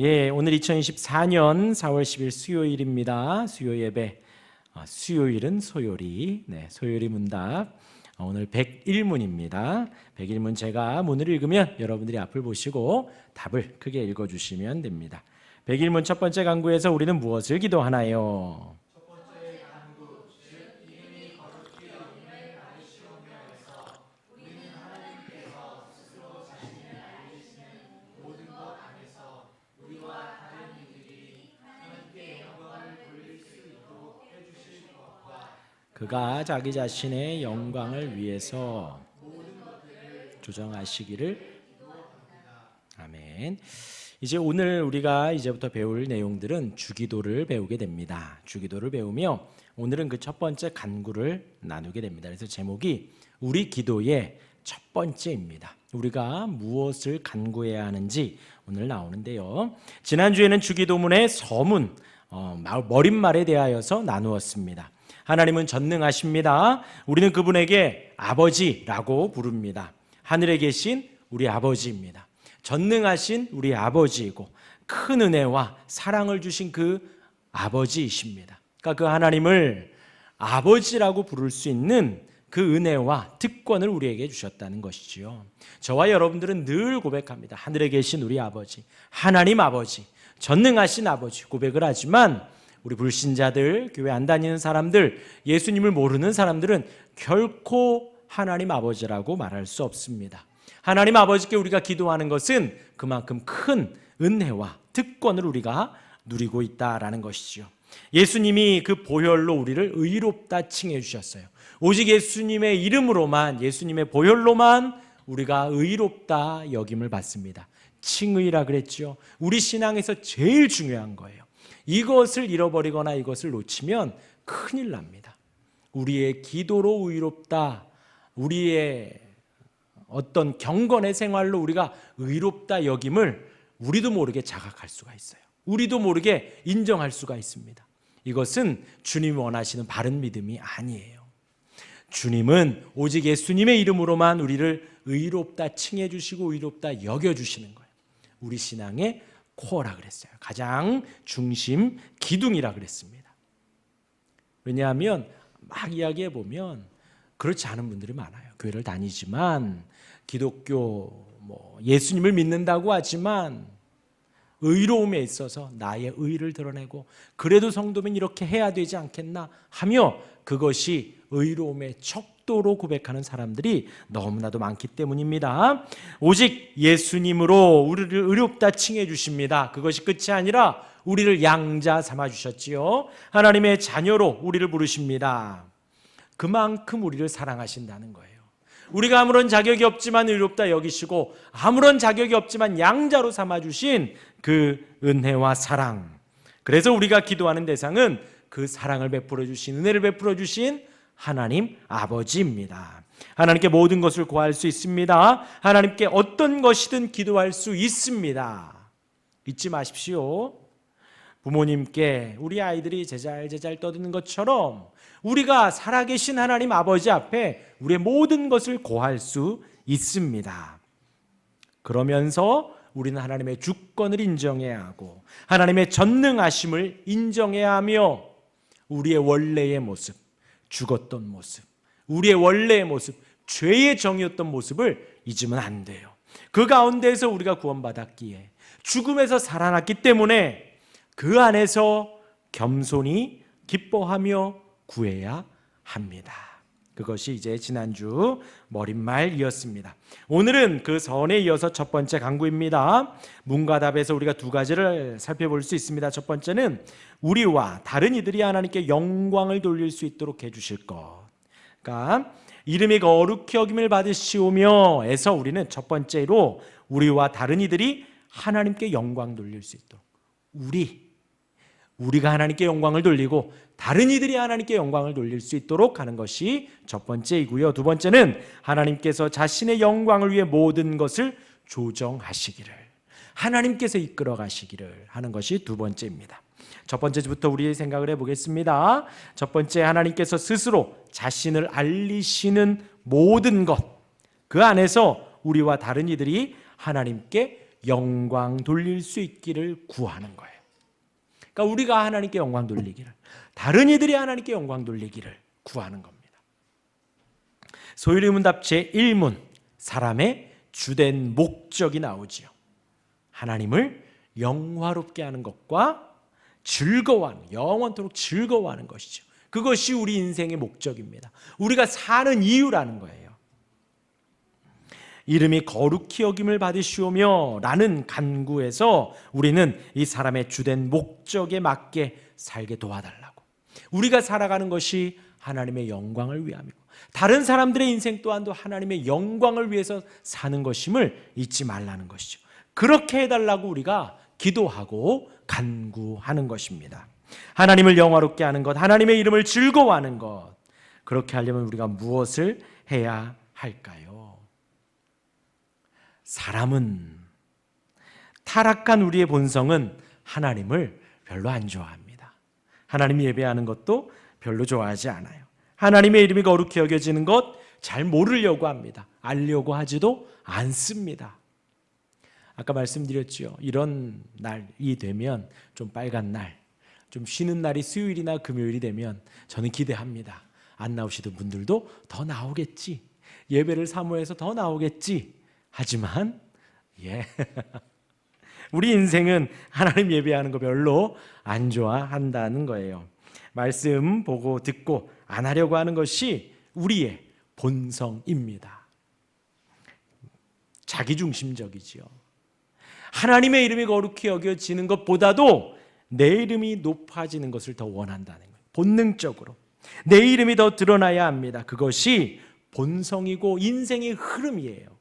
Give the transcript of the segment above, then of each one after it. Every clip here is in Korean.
오늘 2024년 4월 10일 수요일입니다. 수요 예배. 수요일은 소요리. 소요리 문답. 오늘 101문입니다. 101문 제가 문을 읽으면 여러분들이 앞을 보시고 답을 크게 읽어주시면 됩니다. 101문 첫 번째 강구에서 우리는 무엇을 기도하나요? 첫 번째 강구, 즉 이름이 거룩히 여김을 받으시오며에서 우리는 하나님께서 스스로 자신을 알리시는 모든 것 안에서 우리와 다른 이들이 하나님께 영광을 돌릴 수 있도록 해주실 것과 그가 자기 자신의 영광을 위해서 조정하시기를. 아멘. 이제 오늘 우리가 이제부터 배울 내용들은 주기도를 배우게 됩니다. 주기도를 배우며 오늘은 그 첫 번째 간구를 나누게 됩니다. 그래서 제목이 우리 기도의 첫 번째입니다. 우리가 무엇을 간구해야 하는지 오늘 나오는데요. 지난주에는 주기도문의 서문, 머릿말에 대하여서 나누었습니다. 하나님은 전능하십니다. 우리는 그분에게 아버지라고 부릅니다. 하늘에 계신 우리 아버지입니다. 전능하신 우리 아버지이고 큰 은혜와 사랑을 주신 그 아버지이십니다. 그러니까 그 하나님을 아버지라고 부를 수 있는 그 은혜와 특권을 우리에게 주셨다는 것이지요. 저와 여러분들은 늘 고백합니다. 하늘에 계신 우리 아버지, 하나님 아버지, 전능하신 아버지 고백을 하지만 우리 불신자들, 교회 안 다니는 사람들, 예수님을 모르는 사람들은 결코 하나님 아버지라고 말할 수 없습니다. 하나님 아버지께 우리가 기도하는 것은 그만큼 큰 은혜와 특권을 우리가 누리고 있다라는 것이죠. 예수님이 그 보혈로 우리를 의롭다 칭해 주셨어요. 오직 예수님의 이름으로만, 예수님의 보혈로만 우리가 의롭다 여김을 받습니다. 칭의라 그랬죠. 우리 신앙에서 제일 중요한 거예요. 이것을 잃어버리거나 이것을 놓치면 큰일 납니다. 우리의 기도로 의롭다, 우리의 어떤 경건의 생활로 우리가 의롭다 여김을 우리도 모르게 자각할 수가 있어요. 우리도 모르게 인정할 수가 있습니다. 이것은 주님이 원하시는 바른 믿음이 아니에요. 주님은 오직 예수님의 이름으로만 우리를 의롭다 칭해 주시고 의롭다 여겨 주시는 거예요. 우리 신앙의 코어라 그랬어요. 가장 중심, 기둥이라 그랬습니다. 왜냐하면 막 이야기해 보면 그렇지 않은 분들이 많아요. 교회를 다니지만 기독교 예수님을 믿는다고 하지만 의로움에 있어서 나의 의를 드러내고 그래도 성도면 이렇게 해야 되지 않겠나 하며 그것이 의로움의 척도로 고백하는 사람들이 너무나도 많기 때문입니다. 오직 예수님으로 우리를 의롭다 칭해 주십니다. 그것이 끝이 아니라 우리를 양자 삼아 주셨지요. 하나님의 자녀로 우리를 부르십니다. 그만큼 우리를 사랑하신다는 거예요. 우리가 아무런 자격이 없지만 의롭다 여기시고 아무런 자격이 없지만 양자로 삼아주신 그 은혜와 사랑. 그래서 우리가 기도하는 대상은 그 사랑을 베풀어 주신, 은혜를 베풀어 주신 하나님 아버지입니다. 하나님께 모든 것을 구할 수 있습니다. 하나님께 어떤 것이든 기도할 수 있습니다. 잊지 마십시오. 부모님께 우리 아이들이 제잘 떠드는 것처럼 우리가 살아계신 하나님 아버지 앞에 우리의 모든 것을 고할 수 있습니다. 그러면서 우리는 하나님의 주권을 인정해야 하고 하나님의 전능하심을 인정해야 하며 우리의 원래의 모습, 죽었던 모습, 우리의 원래의 모습, 죄의 정이었던 모습을 잊으면 안 돼요. 그 가운데에서 우리가 구원받았기에 죽음에서 살아났기 때문에 그 안에서 겸손히 기뻐하며 구해야 합니다. 그것이 이제 지난주 머릿말이었습니다. 오늘은 그 선에 이어서 첫 번째 강구입니다. 문과 답에서 우리가 두 가지를 살펴볼 수 있습니다. 첫 번째는 우리와 다른 이들이 하나님께 영광을 돌릴 수 있도록 해주실 것. 그러니까 이름이 거룩히 여김을 받으시오며 에서 우리는 첫 번째로 우리와 다른 이들이 하나님께 영광 돌릴 수 있도록 우리가 하나님께 영광을 돌리고 다른 이들이 하나님께 영광을 돌릴 수 있도록 하는 것이 첫 번째이고요. 두 번째는 하나님께서 자신의 영광을 위해 모든 것을 조정하시기를, 하나님께서 이끌어 가시기를 하는 것이 두 번째입니다. 첫 번째부터 우리 생각을 해보겠습니다. 첫 번째, 하나님께서 스스로 자신을 알리시는 모든 것, 그 안에서 우리와 다른 이들이 하나님께 영광 돌릴 수 있기를 구하는 거예요. 그러니까 우리가 하나님께 영광 돌리기를, 다른 이들이 하나님께 영광 돌리기를 구하는 겁니다. 소유리문답 제1문, 사람의 주된 목적이 나오지요. 하나님을 영화롭게 하는 것과 즐거워하는, 영원토록 즐거워하는 것이죠. 그것이 우리 인생의 목적입니다. 우리가 사는 이유라는 거예요. 이름이 거룩히 여김을 받으시오며 라는 간구에서 우리는 이 사람의 주된 목적에 맞게 살게 도와달라고. 우리가 살아가는 것이 하나님의 영광을 위함이고, 다른 사람들의 인생 또한도 하나님의 영광을 위해서 사는 것임을 잊지 말라는 것이죠. 그렇게 해달라고 우리가 기도하고 간구하는 것입니다. 하나님을 영화롭게 하는 것, 하나님의 이름을 즐거워하는 것, 그렇게 하려면 우리가 무엇을 해야 할까요? 사람은, 타락한 우리의 본성은 하나님을 별로 안 좋아합니다. 하나님 예배하는 것도 별로 좋아하지 않아요. 하나님의 이름이 거룩히 여겨지는 것 잘 모르려고 합니다. 알려고 하지도 않습니다. 아까 말씀드렸죠. 이런 날이 되면, 좀 빨간 날, 좀 쉬는 날이 수요일이나 금요일이 되면 저는 기대합니다. 안 나오시던 분들도 더 나오겠지, 예배를 사모해서 더 나오겠지. 하지만 우리 인생은 하나님 예배하는 거 별로 안 좋아한다는 거예요. 말씀 보고 듣고 안 하려고 하는 것이 우리의 본성입니다. 자기중심적이지요. 하나님의 이름이 거룩히 여겨지는 것보다도 내 이름이 높아지는 것을 더 원한다는 거예요. 본능적으로 내 이름이 더 드러나야 합니다. 그것이 본성이고 인생의 흐름이에요.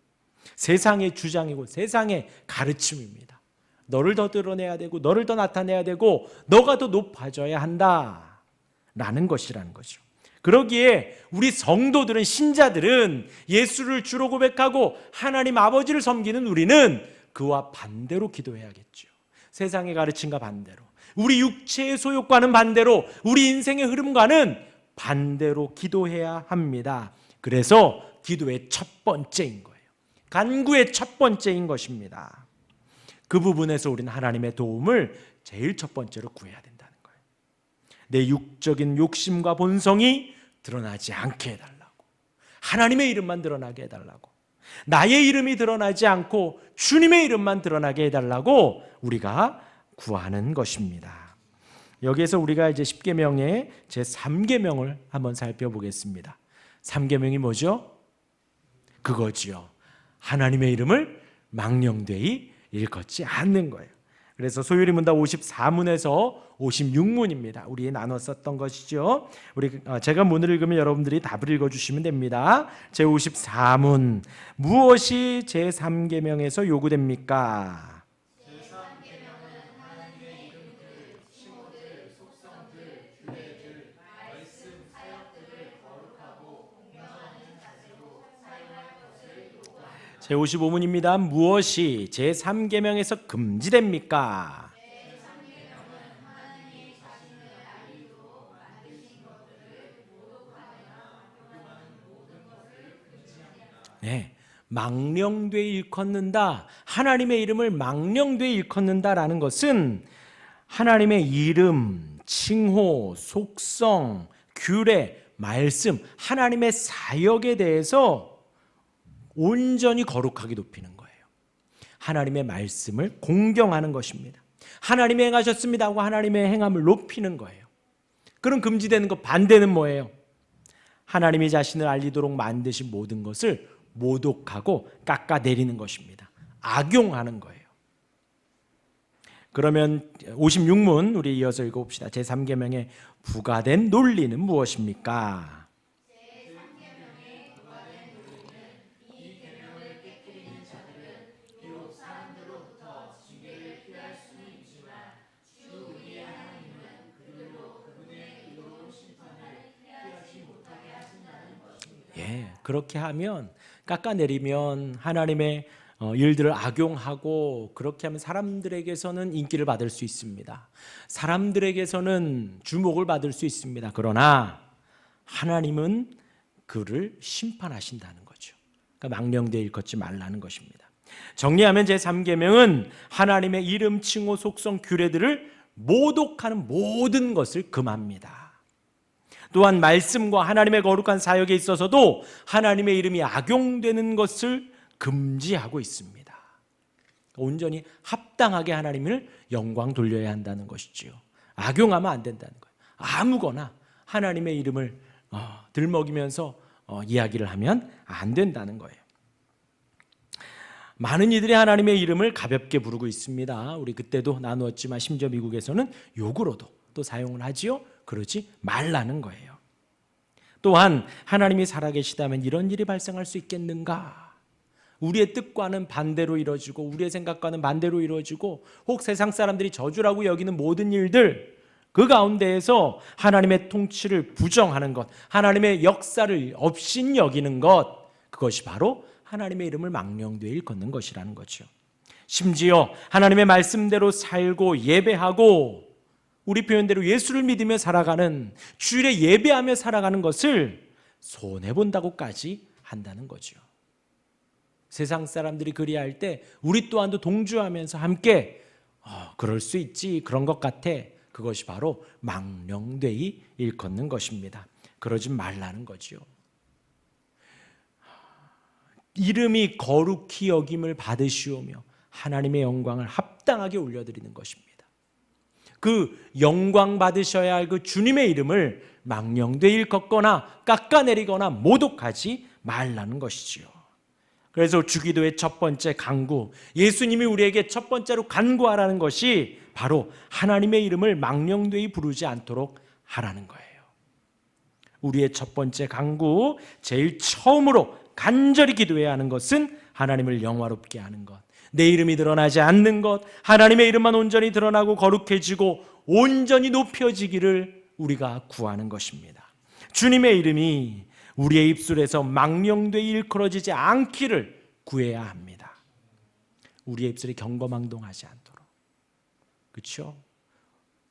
세상의 주장이고 세상의 가르침입니다. 너를 더 드러내야 되고 너를 더 나타내야 되고 너가 더 높아져야 한다라는 것이라는 거죠. 그러기에 우리 성도들은, 신자들은 예수를 주로 고백하고 하나님 아버지를 섬기는 우리는 그와 반대로 기도해야겠죠. 세상의 가르침과 반대로, 우리 육체의 소욕과는 반대로, 우리 인생의 흐름과는 반대로 기도해야 합니다. 그래서 기도의 첫 번째인 거예요. 간구의 첫 번째인 것입니다. 그 부분에서 우리는 하나님의 도움을 제일 첫 번째로 구해야 된다는 거예요. 내 육적인 욕심과 본성이 드러나지 않게 해달라고, 하나님의 이름만 드러나게 해달라고, 나의 이름이 드러나지 않고 주님의 이름만 드러나게 해달라고 우리가 구하는 것입니다. 여기에서 우리가 이제 10계명의 제3계명을 한번 살펴보겠습니다. 3계명이 뭐죠? 그거지요. 하나님의 이름을 망령되이 일컫지 않는 거예요. 그래서 소유리문답 54문에서 56문입니다. 우리 나눠 썼던 것이죠. 제가 문을 읽으면 여러분들이 답을 읽어주시면 됩니다. 제54문, 무엇이 제3계명에서 요구됩니까? 제3계명은 하나님의 이름들, 칭호들, 속성들, 규례들, 말씀, 사역들을 거룩하고 공경하는 자세로 사용할 것을 요구합니다. 제55문입니다. 무엇이 제3계명에서 금지됩니까? 네, 망령되이 일컫는다, 하나님의 이름을 망령되이 일컫는다라는 것은 하나님의 이름, 칭호, 속성, 규례, 말씀, 하나님의 사역에 대해서 온전히 거룩하게 높이는 거예요. 하나님의 말씀을 공경하는 것입니다. 하나님이 행하셨습니다 하고 하나님의 행함을 높이는 거예요. 그럼 금지되는 것 반대는 뭐예요? 하나님이 자신을 알리도록 만드신 모든 것을 모독하고 깎아내리는 것입니다. 악용하는 거예요. 그러면 56문 우리 이어서 읽어봅시다. 제3계명에 부과된 논리는 무엇입니까? 제3계명에 부과된 논리는 이 계명을 깨뜨리는 자들은 비록 사람들로부터 징계를 피할 수는 있지만 주 우리의 하나님은 그들로 그분의 의로운 심판을 피하지 못하게 하신다는 것입니다. 예, 그렇게 하면, 깎아내리면, 하나님의 일들을 악용하고 그렇게 하면 사람들에게서는 인기를 받을 수 있습니다. 사람들에게서는 주목을 받을 수 있습니다. 그러나 하나님은 그를 심판하신다는 거죠. 그러니까 망령되이 일컫지 말라는 것입니다. 정리하면 제3계명은 하나님의 이름, 칭호, 속성, 규례들을 모독하는 모든 것을 금합니다. 또한 말씀과 하나님의 거룩한 사역에 있어서도 하나님의 이름이 악용되는 것을 금지하고 있습니다. 온전히 합당하게 하나님을 영광 돌려야 한다는 것이지요. 악용하면 안 된다는 거예요. 아무거나 하나님의 이름을 들먹이면서 이야기를 하면 안 된다는 거예요. 많은 이들이 하나님의 이름을 가볍게 부르고 있습니다. 우리 그때도 나누었지만 심지어 미국에서는 욕으로도 또 사용을 하지요. 그러지 말라는 거예요. 또한 하나님이 살아계시다면 이런 일이 발생할 수 있겠는가? 우리의 뜻과는 반대로 이루어지고 우리의 생각과는 반대로 이루어지고 혹 세상 사람들이 저주라고 여기는 모든 일들, 그 가운데에서 하나님의 통치를 부정하는 것, 하나님의 역사를 없인 여기는 것, 그것이 바로 하나님의 이름을 망령되이 일컫는 것이라는 거죠. 심지어 하나님의 말씀대로 살고 예배하고 우리 표현대로 예수를 믿으며 살아가는, 주일에 예배하며 살아가는 것을 손해본다고까지 한다는 거죠. 세상 사람들이 그리할 때 우리 또한도 동조하면서 함께 그럴 수 있지, 그런 것 같아, 그것이 바로 망령되이 일컫는 것입니다. 그러지 말라는 거지요. 이름이 거룩히 여김을 받으시오며 하나님의 영광을 합당하게 올려드리는 것입니다. 그 영광 받으셔야 할 그 주님의 이름을 망령되이 일컫거나 깎아내리거나 모독하지 말라는 것이지요. 그래서 주기도의 첫 번째 간구, 예수님이 우리에게 첫 번째로 간구하라는 것이 바로 하나님의 이름을 망령되이 부르지 않도록 하라는 거예요. 우리의 첫 번째 간구, 제일 처음으로 간절히 기도해야 하는 것은 하나님을 영화롭게 하는 것, 내 이름이 드러나지 않는 것, 하나님의 이름만 온전히 드러나고 거룩해지고 온전히 높여지기를 우리가 구하는 것입니다. 주님의 이름이 우리의 입술에서 망령되이 일컬어지지 않기를 구해야 합니다. 우리의 입술이 경거망동하지 않도록. 그렇죠?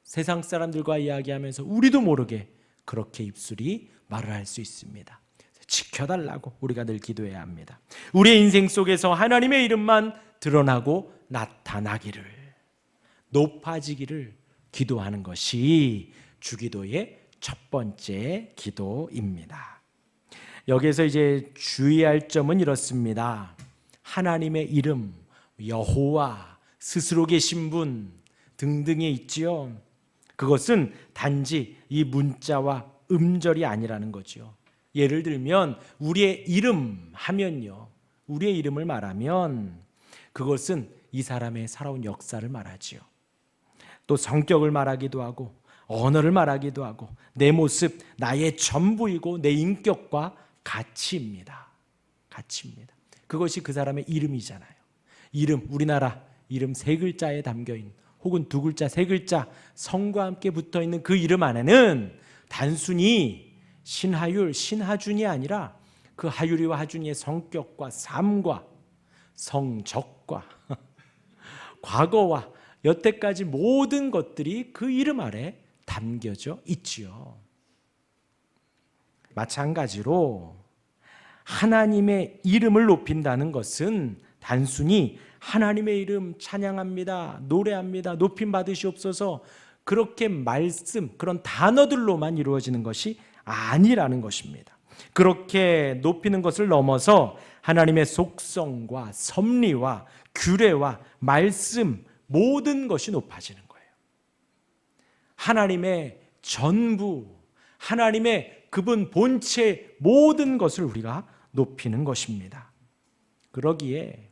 세상 사람들과 이야기하면서 우리도 모르게 그렇게 입술이 말을 할 수 있습니다. 지켜달라고 우리가 늘 기도해야 합니다. 우리의 인생 속에서 하나님의 이름만 드러나고 나타나기를, 높아지기를 기도하는 것이 주기도의 첫 번째 기도입니다. 여기에서 이제 주의할 점은 이렇습니다. 하나님의 이름, 여호와, 스스로 계신 분 등등이 있지요. 그것은 단지 이 문자와 음절이 아니라는 거죠. 예를 들면 우리의 이름 하면요, 우리의 이름을 말하면 그것은 이 사람의 살아온 역사를 말하지요. 또 성격을 말하기도 하고 언어를 말하기도 하고 내 모습, 나의 전부이고 내 인격과 가치입니다. 가치입니다. 그것이 그 사람의 이름이잖아요. 이름, 우리나라 이름 세 글자에 담겨있는 혹은 두 글자, 세 글자 성과 함께 붙어있는 그 이름 안에는 단순히 신하율, 신하준이 아니라 그 하율이와 하준이의 성격과 삶과 성적과 과거와 여태까지 모든 것들이 그 이름 아래 담겨져 있지요. 마찬가지로 하나님의 이름을 높인다는 것은 단순히 하나님의 이름 찬양합니다, 노래합니다, 높임 받으시옵소서, 그렇게 말씀, 그런 단어들로만 이루어지는 것이 아니라는 것입니다. 그렇게 높이는 것을 넘어서 하나님의 속성과 섭리와 규례와 말씀, 모든 것이 높아지는 거예요. 하나님의 전부, 하나님의 그분 본체 모든 것을 우리가 높이는 것입니다. 그러기에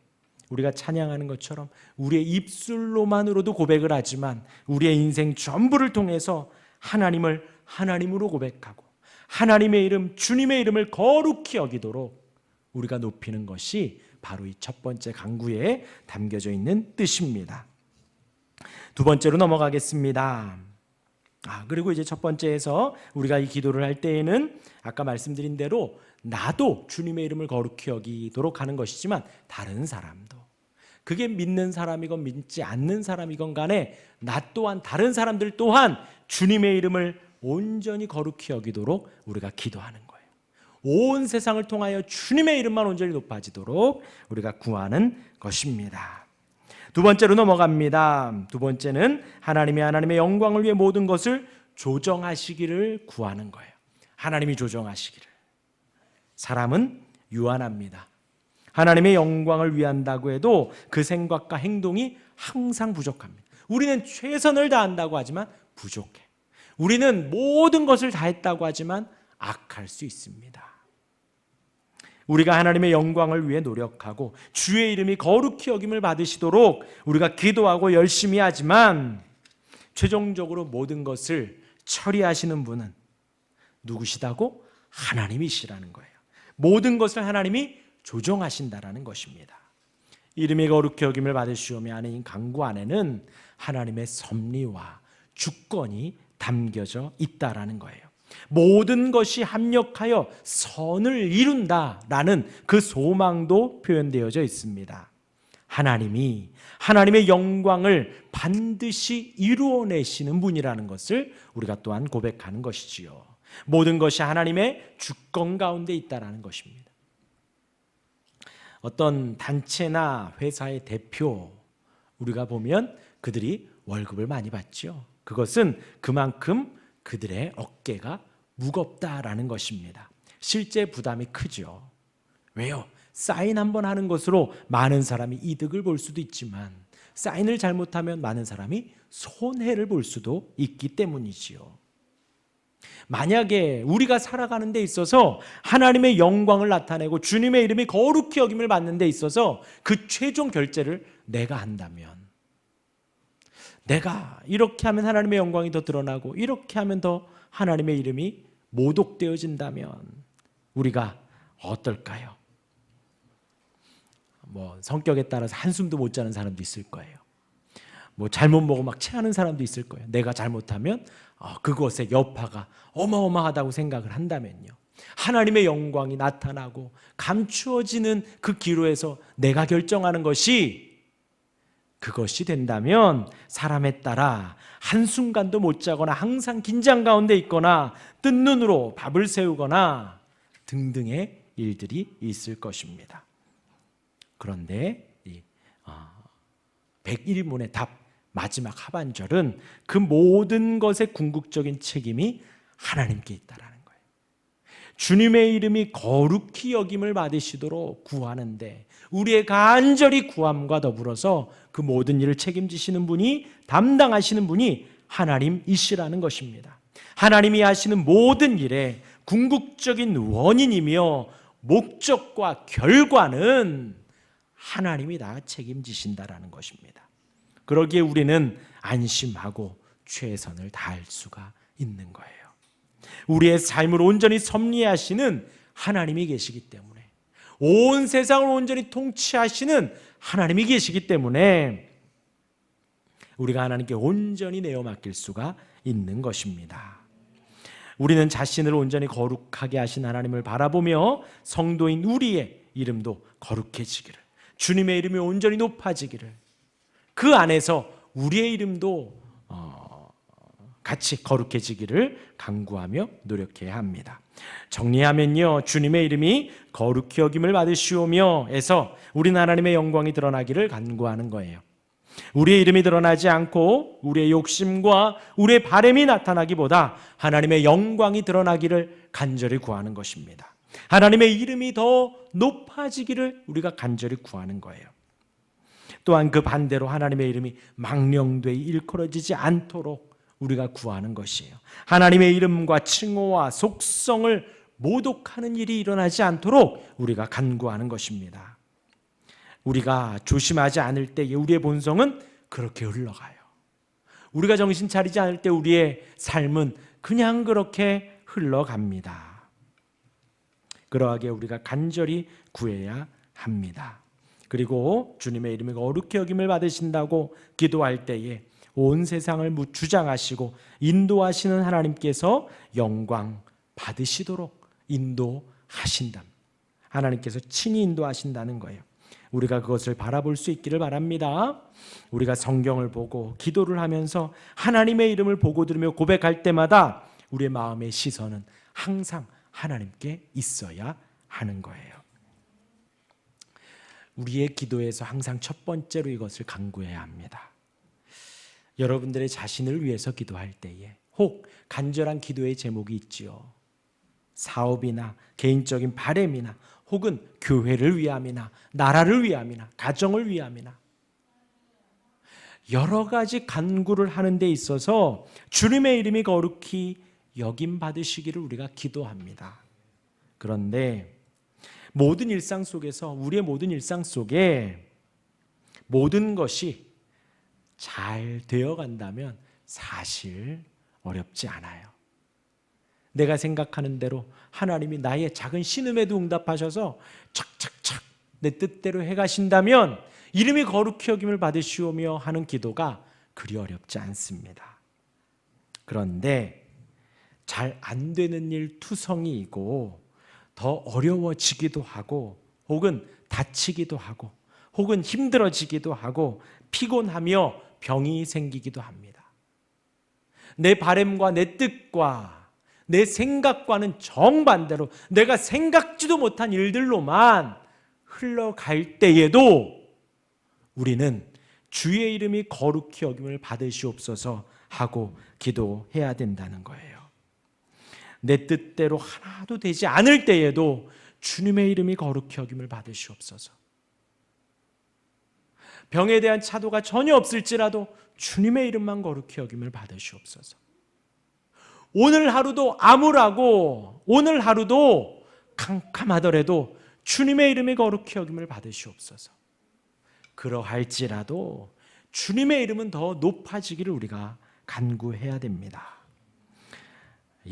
우리가 찬양하는 것처럼 우리의 입술로만으로도 고백을 하지만 우리의 인생 전부를 통해서 하나님을 하나님으로 고백하고 하나님의 이름, 주님의 이름을 거룩히 여기도록 우리가 높이는 것이 바로 이 첫 번째 간구에 담겨져 있는 뜻입니다. 두 번째로 넘어가겠습니다. 그리고 이제 첫 번째에서 우리가 이 기도를 할 때에는 아까 말씀드린 대로 나도 주님의 이름을 거룩히 여기도록 하는 것이지만 다른 사람도, 그게 믿는 사람이건 믿지 않는 사람이건 간에 나 또한 다른 사람들 또한 주님의 이름을 온전히 거룩히 여기도록 우리가 기도하는 거예요. 온 세상을 통하여 주님의 이름만 온전히 높아지도록 우리가 구하는 것입니다. 두 번째로 넘어갑니다. 두 번째는 하나님의 영광을 위해 모든 것을 조정하시기를 구하는 거예요. 하나님이 조정하시기를. 사람은 유한합니다. 하나님의 영광을 위한다고 해도 그 생각과 행동이 항상 부족합니다. 우리는 최선을 다한다고 하지만 부족해. 우리는 모든 것을 다했다고 하지만 악할 수 있습니다. 우리가 하나님의 영광을 위해 노력하고 주의 이름이 거룩히 여김을 받으시도록 우리가 기도하고 열심히 하지만 최종적으로 모든 것을 처리하시는 분은 누구시다고? 하나님이시라는 거예요. 모든 것을 하나님이 조정하신다라는 것입니다. 이름이 거룩히 여김을 받으시오며 안에 강구 안에는 하나님의 섭리와 주권이 담겨져 있다라는 거예요. 모든 것이 합력하여 선을 이룬다라는 그 소망도 표현되어져 있습니다. 하나님이 하나님의 영광을 반드시 이루어내시는 분이라는 것을 우리가 또한 고백하는 것이지요. 모든 것이 하나님의 주권 가운데 있다라는 것입니다. 어떤 단체나 회사의 대표 우리가 보면 그들이 월급을 많이 받죠. 그것은 그만큼 그들의 어깨가 무겁다라는 것입니다. 실제 부담이 크죠. 왜요? 사인 한번 하는 것으로 많은 사람이 이득을 볼 수도 있지만 사인을 잘못하면 많은 사람이 손해를 볼 수도 있기 때문이지요. 만약에 우리가 살아가는 데 있어서 하나님의 영광을 나타내고 주님의 이름이 거룩히 여김을 받는 데 있어서 그 최종 결제를 내가 한다면, 내가 이렇게 하면 하나님의 영광이 더 드러나고 이렇게 하면 더 하나님의 이름이 모독되어진다면 우리가 어떨까요? 성격에 따라서 한숨도 못 자는 사람도 있을 거예요. 잘못 먹고 막 체하는 사람도 있을 거예요. 내가 잘못하면 그것의 여파가 어마어마하다고 생각을 한다면요. 하나님의 영광이 나타나고 감추어지는 그 기로에서 내가 결정하는 것이 그것이 된다면 사람에 따라 한순간도 못 자거나 항상 긴장 가운데 있거나 뜬 눈으로 밥을 새우거나 등등의 일들이 있을 것입니다. 그런데 101문의 답 마지막 하반절은 그 모든 것의 궁극적인 책임이 하나님께 있다라는 거예요. 주님의 이름이 거룩히 여김을 받으시도록 구하는데 우리의 간절히 구함과 더불어서 그 모든 일을 책임지시는 분이, 담당하시는 분이 하나님이시라는 것입니다. 하나님이 하시는 모든 일의 궁극적인 원인이며 목적과 결과는 하나님이 다 책임지신다라는 것입니다. 그러기에 우리는 안심하고 최선을 다할 수가 있는 거예요. 우리의 삶을 온전히 섭리하시는 하나님이 계시기 때문에, 온 세상을 온전히 통치하시는 하나님이 계시기 때문에 우리가 하나님께 온전히 내어 맡길 수가 있는 것입니다. 우리는 자신을 온전히 거룩하게 하신 하나님을 바라보며 성도인 우리의 이름도 거룩해지기를, 주님의 이름이 온전히 높아지기를, 그 안에서 우리의 이름도 같이 거룩해지기를 간구하며 노력해야 합니다. 정리하면요, 주님의 이름이 거룩히 여김을 받으시오며 에서 우리는 하나님의 영광이 드러나기를 간구하는 거예요. 우리의 이름이 드러나지 않고 우리의 욕심과 우리의 바램이 나타나기보다 하나님의 영광이 드러나기를 간절히 구하는 것입니다. 하나님의 이름이 더 높아지기를 우리가 간절히 구하는 거예요. 또한 그 반대로 하나님의 이름이 망령되이 일컬어지지 않도록 우리가 구하는 것이에요. 하나님의 이름과 칭호와 속성을 모독하는 일이 일어나지 않도록 우리가 간구하는 것입니다. 우리가 조심하지 않을 때에 우리의 본성은 그렇게 흘러가요. 우리가 정신 차리지 않을 때 우리의 삶은 그냥 그렇게 흘러갑니다. 그러하게 우리가 간절히 구해야 합니다. 그리고 주님의 이름이 거룩히 여김을 받으신다고 기도할 때에 온 세상을 주장하시고 인도하시는 하나님께서 영광 받으시도록 인도하신다. 하나님께서 친히 인도하신다는 거예요. 우리가 그것을 바라볼 수 있기를 바랍니다. 우리가 성경을 보고 기도를 하면서 하나님의 이름을 보고 들으며 고백할 때마다 우리의 마음의 시선은 항상 하나님께 있어야 하는 거예요. 우리의 기도에서 항상 첫 번째로 이것을 간구해야 합니다. 여러분들의 자신을 위해서 기도할 때에 혹 간절한 기도의 제목이 있지요. 사업이나 개인적인 바램이나 혹은 교회를 위함이나 나라를 위함이나 가정을 위함이나 여러 가지 간구를 하는 데 있어서 주님의 이름이 거룩히 여김 받으시기를 우리가 기도합니다. 그런데 모든 일상 속에서 우리의 모든 일상 속에 모든 것이 잘 되어간다면 사실 어렵지 않아요. 내가 생각하는 대로 하나님이 나의 작은 신음에도 응답하셔서 착착착 내 뜻대로 해가신다면 이름이 거룩히 여김을 받으시오며 하는 기도가 그리 어렵지 않습니다. 그런데 잘 안 되는 일 투성이이고 더 어려워지기도 하고 혹은 다치기도 하고 혹은 힘들어지기도 하고 피곤하며 병이 생기기도 합니다. 내 바램과 내 뜻과 내 생각과는 정반대로 내가 생각지도 못한 일들로만 흘러갈 때에도 우리는 주의 이름이 거룩히 여김을 받으시옵소서 하고 기도해야 된다는 거예요. 내 뜻대로 하나도 되지 않을 때에도 주님의 이름이 거룩히 여김을 받으시옵소서. 병에 대한 차도가 전혀 없을지라도 주님의 이름만 거룩히 여김을 받으시옵소서. 오늘 하루도 암울하고 오늘 하루도 캄캄하더라도 주님의 이름이 거룩히 여김을 받으시옵소서. 그러할지라도 주님의 이름은 더 높아지기를 우리가 간구해야 됩니다.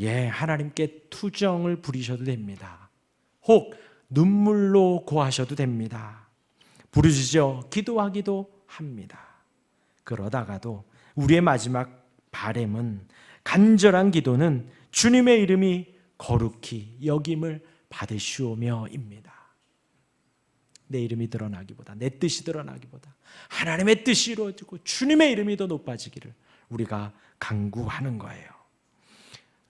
하나님께 투정을 부리셔도 됩니다. 혹 눈물로 고하셔도 됩니다. 부르짖어 기도하기도 합니다. 그러다가도 우리의 마지막 바램은 간절한 기도는 주님의 이름이 거룩히 여김을 받으시오며입니다. 내 이름이 드러나기보다 내 뜻이 드러나기보다 하나님의 뜻이 이루어지고 주님의 이름이 더 높아지기를 우리가 간구하는 거예요.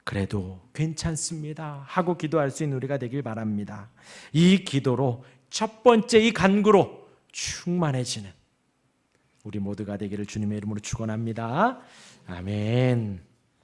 그래도 괜찮습니다 하고 기도할 수 있는 우리가 되길 바랍니다. 이 기도로 첫 번째 이 간구로 충만해지는 우리 모두가 되기를 주님의 이름으로 축원합니다. 아멘.